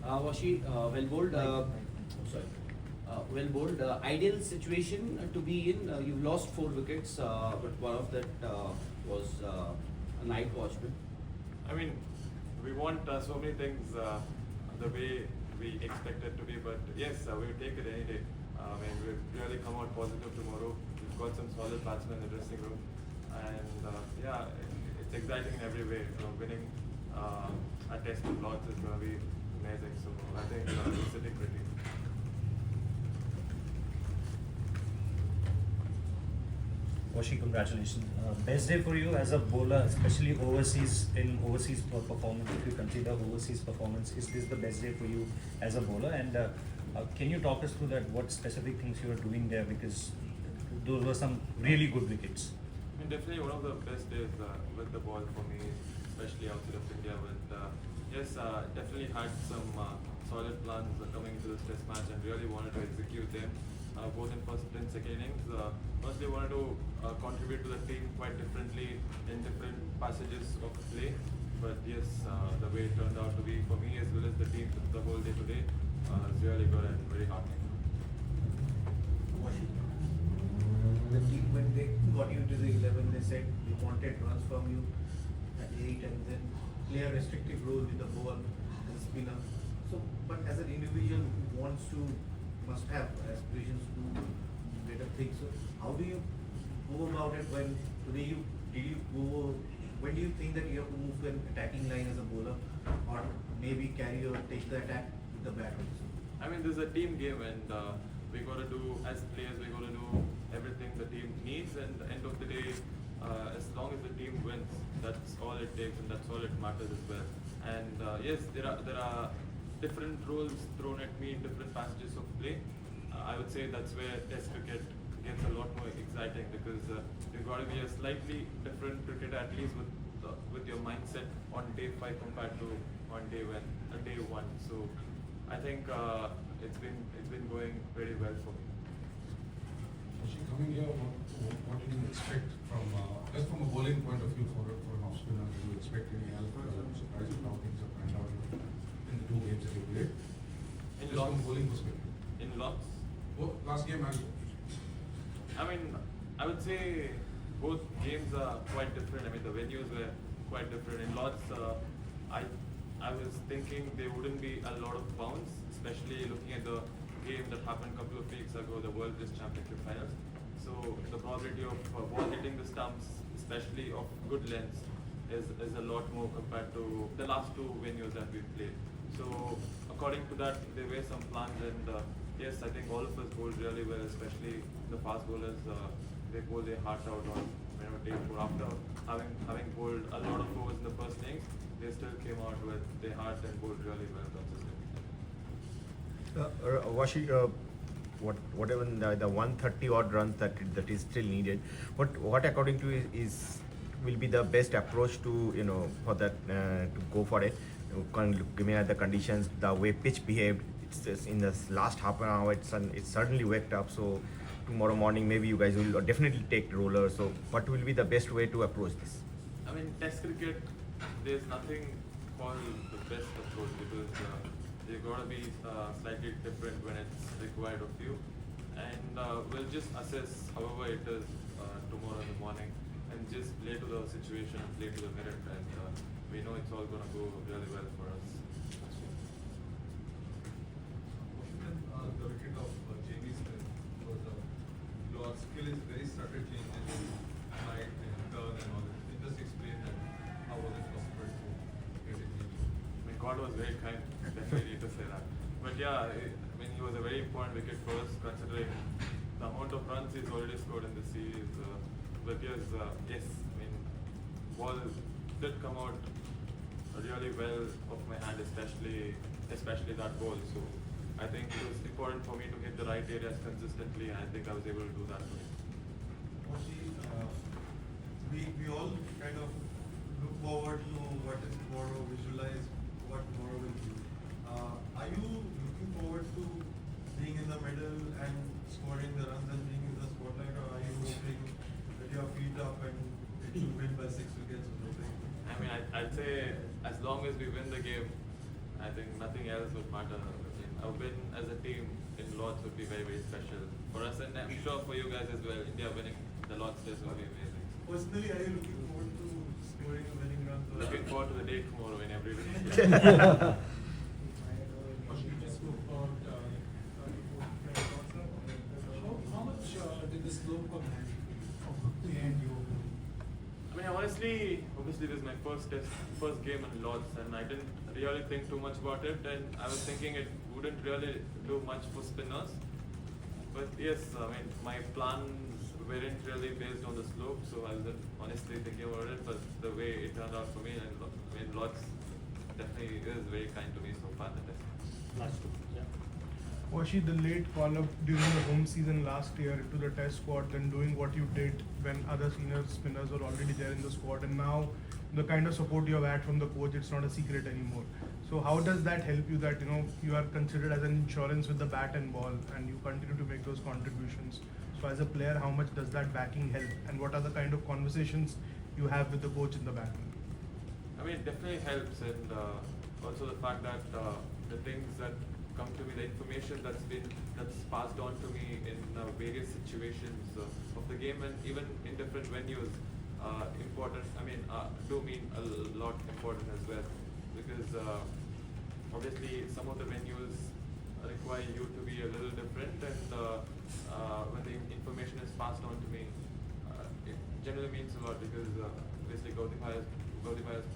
Washi, well bowled. Sorry. Well bowled. Ideal situation to be in. You've lost 4 wickets, but one of that was a night watchman. I mean, we want so many things the way we expect it to be, but yes, we'll take it any day. I mean, we've really come out positive tomorrow. We've got some solid batsmen in the dressing room, and yeah, it's exciting in every way. Winning a test of Lords is going to be amazing. So I think we're sitting pretty. Washi, congratulations. Best day for you as a bowler, especially overseas performance. If you consider overseas performance, is this the best day for you as a bowler? And can you talk us through that? What specific things you are doing there? Because those were some really good wickets. I mean, definitely one of the best days with the ball for me, especially outside of India. Definitely had some solid plans coming into this test match and really wanted to execute them. Both in first and second innings. Firstly, wanted to contribute to the team quite differently in different passages of play. But yes, the way it turned out to be for me as well as the team the whole day today is really good and very heartening. The team, when they got you to the 11, they said we wanted runs from you at 8 and then play a restrictive role with the ball as a spinner. So, but as an individual who must have aspirations to do better things. So, how do you go about it when today when do you think that you have to move to an attacking line as a bowler, or maybe carry or take the attack with the bat also? I mean, this is a team game, and we got to do, as players, we got to do everything the team needs, and at the end of the day, as long as the team wins, that's all it takes, and that's all it matters as well. And yes, there are different roles thrown at me in different passages of play. I would say that's where Test cricket gets a lot more exciting, because you've got to be a slightly different cricketer, at least with your mindset on day 5 compared to on day 1. So I think it's been going very well for me. Coming here, what did you expect from just from a bowling point of view for an off spinner? Did you expect any help? Surprised with how things have panned out in the 2 games that you played? In just Lords. from a bowling perspective. In Lords. Last game and I mean, I would say both games are quite different. I mean, the venues were quite different. In Lords, I was thinking there wouldn't be a lot of bounce, especially looking at the game that happened a couple of weeks ago, the World Test Championship finals. So the probability of ball hitting the stumps, especially of good lengths, is a lot more compared to the last 2 venues that we played. So according to that, there were some plans, and yes, I think all of us bowled really well, especially the fast bowlers. They bowled their heart out on day 4 after having bowled a lot of overs in the first innings. They still came out with their heart and bowled really well consistently. Washi, whatever the 130 odd runs that is still needed, what according to you is will be the best approach to for that to go for it? Given the conditions, the way pitch behaved, it's just in the last half an hour, it's suddenly waked up. So tomorrow morning, maybe you guys will definitely take roller. So what will be the best way to approach this? I mean, Test cricket, there's nothing called the best approach, because you've got to be slightly different when it's required of you. And we'll just assess however it is tomorrow in the morning, and just play to the situation and play to the merit, and we know it's all going to go really well for us. The wicket of Jamie Smith was your skill is very subtle changes, height and turn and all that. Can you just explain that? How was it possible to get it changed? I mean, God was very kind, definitely need to say that. But yeah, I mean, he was a very important wicket for us, considering the amount of runs he's already scored in the series. But yes, I mean, ball did come out really well off my hand, especially that ball. So I think it was important for me to hit the right areas consistently, and I think I was able to do that. We all kind of look forward to what is tomorrow, visualize what tomorrow will be. Are you looking forward to being in the middle and scoring the runs and being in the spotlight, or are you hoping that your feet up and it should win by 6 wickets or something? I mean, I'd say as long as we win the game, I think nothing else would matter. I mean, a win as a team in Lords would be very, very special for us, and I'm sure for you guys as well. India winning the Lords Test would be amazing. Personally, are you looking forward to scoring a winning run? Looking forward to the day tomorrow when every day. How much did the slope come hand from the end you I mean, honestly, obviously this is my first game in Lords, and I didn't really think too much about it, and I was thinking it wouldn't really do much for spinners. But yes, I mean, my plans weren't really based on the slope, so I wasn't honestly thinking about it, but the way it turned out for me, and I mean, Lords definitely is very kind to me so far in the test. Washi, the late call-up during the home season last year to the test squad, then doing what you did when other senior spinners were already there in the squad, and now the kind of support you have had from the coach, it's not a secret anymore. So how does that help you that, you are considered as an insurance with the bat and ball, and you continue to make those contributions? So as a player, how much does that backing help, and what are the kind of conversations you have with the coach in the back? I mean, it definitely helps, and also the fact that the things that come to me, the information that's passed on to me in various situations of the game, and even in different venues, important. I mean, do mean a lot important as well, because obviously some of the venues require you to be a little different, and when the information is passed on to me, it generally means a lot, because obviously Gautam has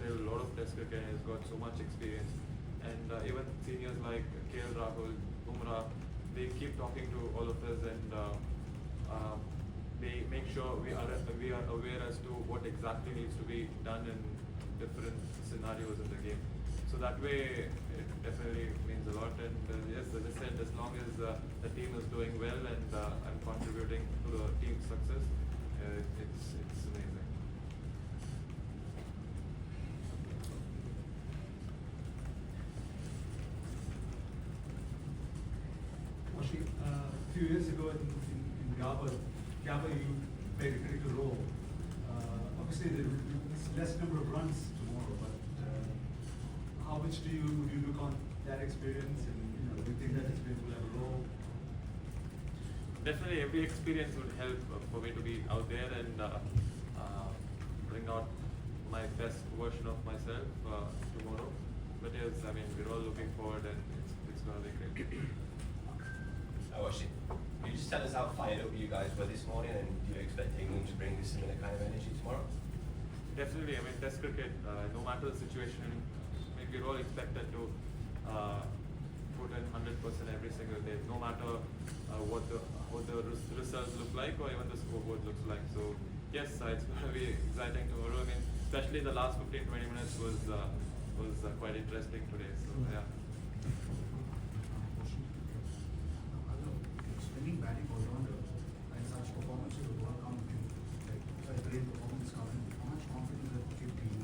played a lot of test cricket and has got so much experience, and even seniors like KL Rahul, Bumrah, they keep talking to all of us, and they make sure we are aware as to what exactly needs to be done in different scenarios in the game. So that way, it definitely means a lot. And yes, as I said, as long as the team is doing well and I'm contributing to the team's success, it's amazing. Washi, a few years ago in Gabba, you played a critical role. Obviously, there will be less number of runs tomorrow, but how much would you look on that experience, and do you think that experience will have a role? Definitely, every experience would help for me to be out there and bring out my best version of myself tomorrow. But yes, I mean, we're all looking forward, and it's going to be great. Washi, can you just tell us how fired up you guys were this morning, and do you expect England to bring this similar kind of energy tomorrow? Definitely, I mean, test cricket, no matter the situation, I mean, we're all expected to put in 100% every single day, no matter what the results look like or even the scoreboard looks like. So yes, it's going to be exciting tomorrow. I mean, especially the last 15-20 minutes was quite interesting today. So yeah. Spinning batting all-rounder and such performances will all come in, like such great performance coming. How much confidence does that give to you?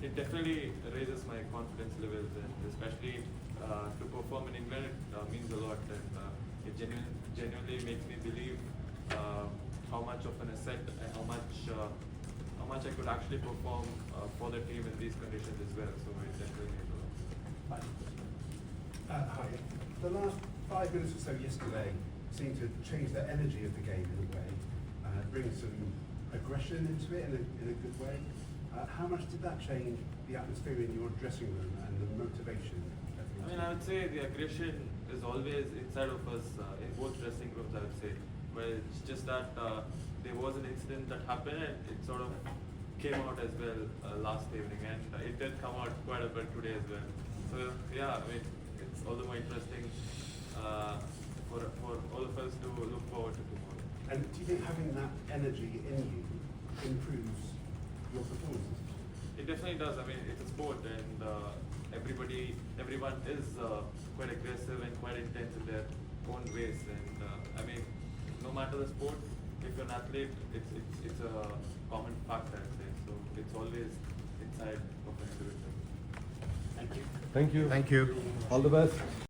It definitely raises my confidence levels, and especially to perform in England, it means a lot, and it genuinely makes me believe how much of an asset and how much I could actually perform for the team in these conditions as well. So it definitely means a lot. Hi. The last 5 minutes or so yesterday seemed to change the energy of the game in a way, bring some aggression into it in a good way. How much did that change the atmosphere in your dressing room and the motivation? I mean, I would say the aggression is always inside of us in both dressing rooms, I would say. But it's just that there was an incident that happened, and it sort of came out as well last evening, and it did come out quite a bit today as well. So yeah, I mean, it's all the more interesting for all of us to look forward to tomorrow. And do you think having that energy in you improves your performances? It definitely does. I mean, it's a sport, and everyone is quite aggressive and quite intense in their own ways. And I mean, no matter the sport, if you're an athlete, it's a common fact, I'd say. So it's always inside of an individual. Thank you. Thank you. All the best.